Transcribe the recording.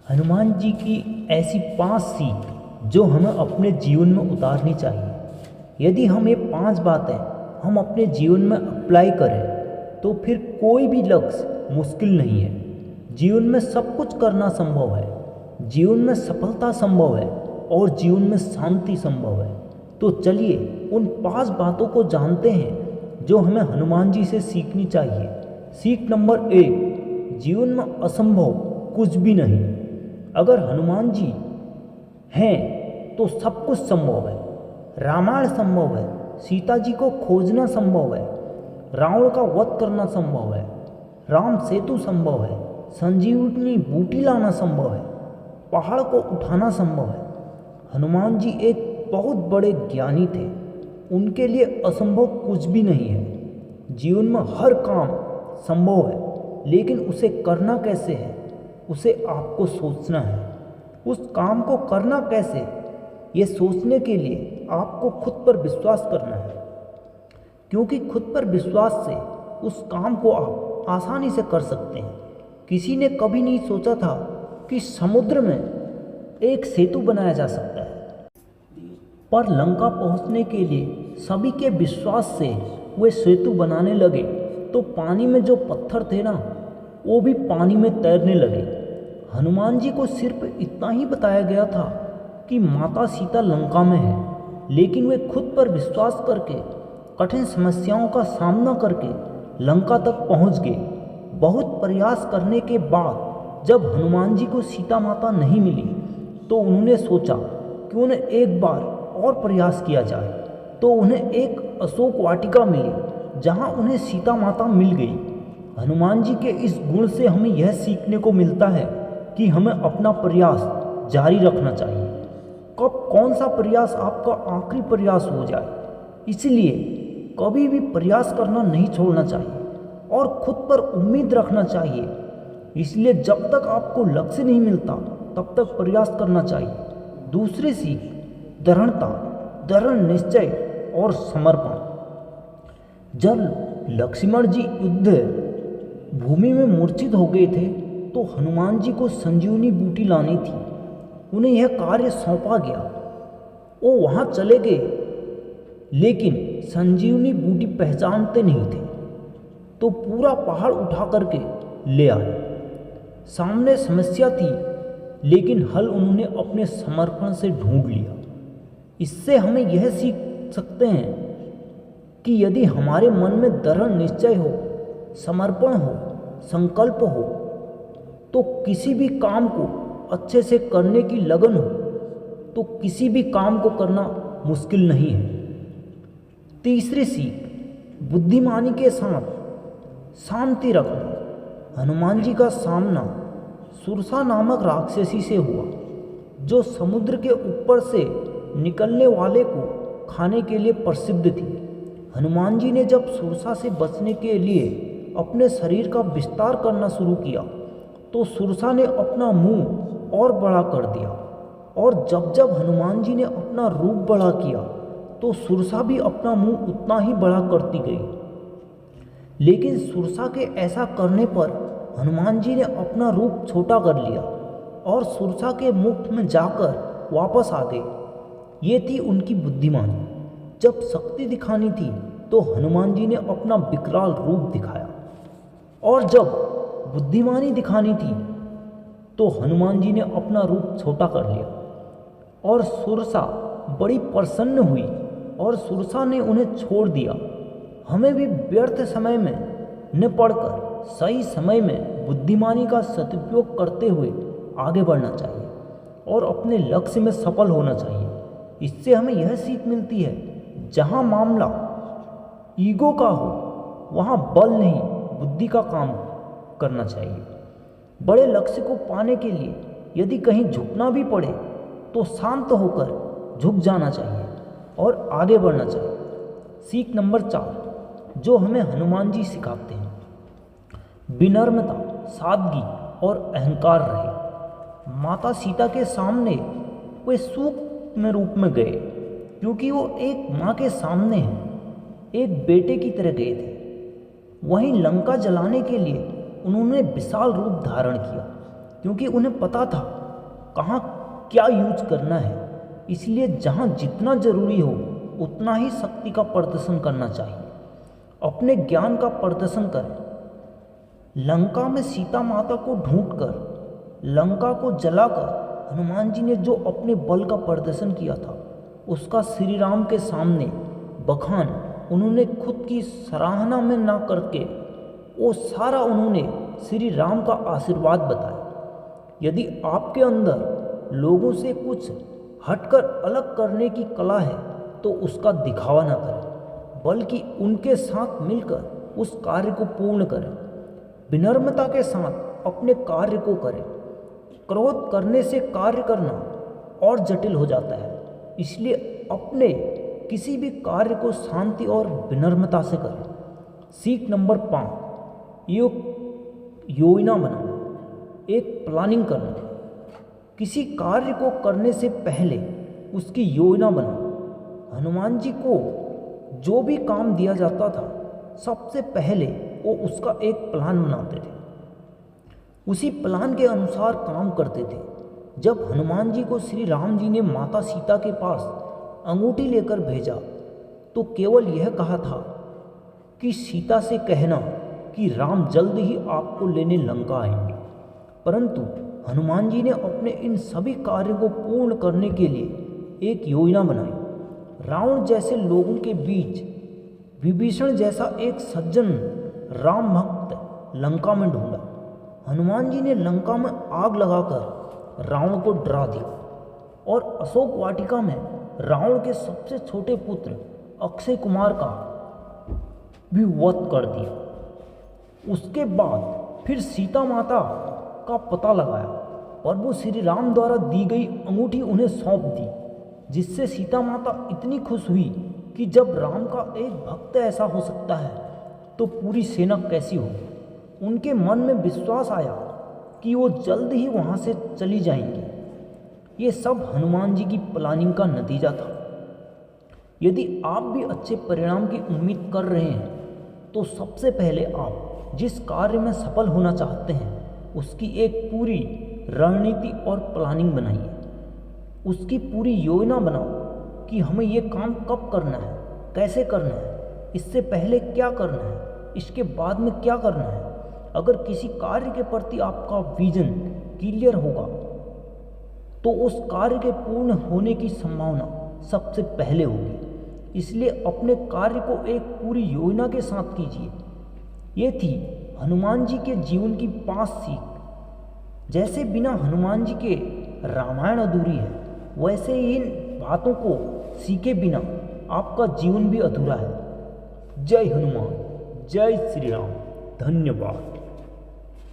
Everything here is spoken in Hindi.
हनुमान जी की ऐसी 5 सीख जो हमें अपने जीवन में उतारनी चाहिए। यदि हम ये 5 बातें हम अपने जीवन में अप्लाई करें तो फिर कोई भी लक्ष्य मुश्किल नहीं है। जीवन में सब कुछ करना संभव है, जीवन में सफलता संभव है और जीवन में शांति संभव है। तो चलिए उन 5 बातों को जानते हैं जो हमें हनुमान जी से सीखनी चाहिए। सीख नंबर 1, जीवन में असंभव कुछ भी नहीं। अगर हनुमान जी हैं तो सब कुछ संभव है। रामायण संभव है, सीता जी को खोजना संभव है, रावण का वध करना संभव है, राम सेतु संभव है, संजीवनी बूटी लाना संभव है, पहाड़ को उठाना संभव है। हनुमान जी एक बहुत बड़े ज्ञानी थे, उनके लिए असंभव कुछ भी नहीं है। जीवन में हर काम संभव है, लेकिन उसे करना कैसे है उसे आपको सोचना है। उस काम को करना कैसे ये सोचने के लिए आपको खुद पर विश्वास करना है, क्योंकि खुद पर विश्वास से उस काम को आप आसानी से कर सकते हैं। किसी ने कभी नहीं सोचा था कि समुद्र में एक सेतु बनाया जा सकता है, पर लंका पहुंचने के लिए सभी के विश्वास से वे सेतु बनाने लगे तो पानी में जो पत्थर थे ना वो भी पानी में तैरने लगे। हनुमान जी को सिर्फ इतना ही बताया गया था कि माता सीता लंका में है, लेकिन वे खुद पर विश्वास करके कठिन समस्याओं का सामना करके लंका तक पहुंच गए। बहुत प्रयास करने के बाद जब हनुमान जी को सीता माता नहीं मिली तो उन्होंने सोचा कि उन्हें एक बार और प्रयास किया जाए। तो उन्हें एक अशोक वाटिका मिली जहां उन्हें सीता माता मिल गई। हनुमान जी के इस गुण से हमें यह सीखने को मिलता है कि हमें अपना प्रयास जारी रखना चाहिए। कब कौन सा प्रयास आपका आखिरी प्रयास हो जाए, इसलिए कभी भी प्रयास करना नहीं छोड़ना चाहिए और खुद पर उम्मीद रखना चाहिए। इसलिए जब तक आपको लक्ष्य नहीं मिलता तब तक प्रयास करना चाहिए। दूसरी सीख, दृढ़ता, दृढ़ निश्चय और समर्पण। जब लक्ष्मण जी युद्ध भूमि में मूर्छित हो गए थे तो हनुमान जी को संजीवनी बूटी लानी थी। उन्हें यह कार्य सौंपा गया। वो वहाँ चले गए, लेकिन संजीवनी बूटी पहचानते नहीं थे तो पूरा पहाड़ उठा करके ले आए। सामने समस्या थी, लेकिन हल उन्होंने अपने समर्पण से ढूंढ लिया। इससे हमें यह सीख सकते हैं कि यदि हमारे मन में दृढ़ निश्चय हो, समर्पण हो, संकल्प हो तो किसी भी काम को अच्छे से करने की लगन हो तो किसी भी काम को करना मुश्किल नहीं है। तीसरी सीख, बुद्धिमानी के साथ शांति रखना। हनुमान जी का सामना सुरसा नामक राक्षसी से हुआ जो समुद्र के ऊपर से निकलने वाले को खाने के लिए प्रसिद्ध थी। हनुमान जी ने जब सुरसा से बचने के लिए अपने शरीर का विस्तार करना शुरू किया तो सुरसा ने अपना मुंह और बड़ा कर दिया, और जब जब हनुमान जी ने अपना रूप बड़ा किया तो सुरसा भी अपना मुंह उतना ही बड़ा करती गई। लेकिन सुरसा के ऐसा करने पर हनुमान जी ने अपना रूप छोटा कर लिया और सुरसा के मुख में जाकर वापस आ गए। ये थी उनकी बुद्धिमानी। जब शक्ति दिखानी थी तो हनुमान जी ने अपना विकराल रूप दिखाया, और जब बुद्धिमानी दिखानी थी तो हनुमान जी ने अपना रूप छोटा कर लिया। और सुरसा बड़ी प्रसन्न हुई और सुरसा ने उन्हें छोड़ दिया। हमें भी व्यर्थ समय में न पड़कर सही समय में बुद्धिमानी का सदुपयोग करते हुए आगे बढ़ना चाहिए और अपने लक्ष्य में सफल होना चाहिए। इससे हमें यह सीख मिलती है, जहाँ मामला ईगो का हो वहाँ बल नहीं बुद्धि का काम करना चाहिए। बड़े लक्ष्य को पाने के लिए यदि कहीं झुकना भी पड़े तो शांत होकर झुक जाना चाहिए और आगे बढ़ना चाहिए। सीख नंबर 4 जो हमें हनुमान जी सिखाते हैं, विनम्रता, सादगी और अहंकार रहे। माता सीता के सामने वे सूक्ष्म रूप में गए, क्योंकि वो एक माँ के सामने हैं, एक बेटे की तरह गए थे। वहीं लंका जलाने के लिए उन्होंने विशाल रूप धारण किया। क्योंकि उन्हें पता था कहाँ क्या यूज करना है। इसलिए जहाँ जितना जरूरी हो उतना ही शक्ति का प्रदर्शन करना चाहिए, अपने ज्ञान का प्रदर्शन करें। लंका में सीता माता को ढूंढकर लंका को जलाकर हनुमान जी ने जो अपने बल का प्रदर्शन किया था उसका श्री राम के सामने बखान उन्होंने खुद की सराहना में ना करके वो सारा उन्होंने श्री राम का आशीर्वाद बताया। यदि आपके अंदर लोगों से कुछ हटकर अलग करने की कला है तो उसका दिखावा ना करें, बल्कि उनके साथ मिलकर उस कार्य को पूर्ण करें। विनम्रता के साथ अपने कार्य को करें। क्रोध करने से कार्य करना और जटिल हो जाता है, इसलिए अपने किसी भी कार्य को शांति और विनम्रता से करें। सीख नंबर 5, योजना बनाना, एक प्लानिंग करना। किसी कार्य को करने से पहले उसकी योजना बनाओ। हनुमान जी को जो भी काम दिया जाता था सबसे पहले वो उसका एक प्लान बनाते थे, उसी प्लान के अनुसार काम करते थे। जब हनुमान जी को श्री राम जी ने माता सीता के पास अंगूठी लेकर भेजा तो केवल यह कहा था कि सीता से कहना कि राम जल्द ही आपको लेने लंका आएंगे। परंतु हनुमान जी ने अपने इन सभी कार्यों को पूर्ण करने के लिए एक योजना बनाई। रावण जैसे लोगों के बीच विभीषण जैसा एक सज्जन राम भक्त लंका में ढूंढा। हनुमान जी ने लंका में आग लगाकर रावण को डरा दिया और अशोक वाटिका में रावण के सबसे छोटे पुत्र अक्षय कुमार का भी वध कर दिया। उसके बाद फिर सीता माता का पता लगाया। प्रभु श्री राम द्वारा दी गई अंगूठी उन्हें सौंप दी, जिससे सीता माता इतनी खुश हुई कि जब राम का एक भक्त ऐसा हो सकता है तो पूरी सेना कैसी होगी। उनके मन में विश्वास आया कि वो जल्द ही वहाँ से चली जाएंगी। ये सब हनुमान जी की प्लानिंग का नतीजा था। यदि आप भी अच्छे परिणाम की उम्मीद कर रहे हैं तो सबसे पहले आप जिस कार्य में सफल होना चाहते हैं उसकी एक पूरी रणनीति और प्लानिंग बनाइए। उसकी पूरी योजना बनाओ कि हमें ये काम कब करना है, कैसे करना है, इससे पहले क्या करना है, इसके बाद में क्या करना है। अगर किसी कार्य के प्रति आपका विजन क्लियर होगा तो उस कार्य के पूर्ण होने की संभावना सबसे पहले होगी। इसलिए अपने कार्य को एक पूरी योजना के साथ कीजिए। ये थी हनुमान जी के जीवन की 5 सीख। जैसे बिना हनुमान जी के रामायण अधूरी है, वैसे ही इन बातों को सीखे बिना आपका जीवन भी अधूरा है। जय हनुमान, जय श्री राम, धन्यवाद।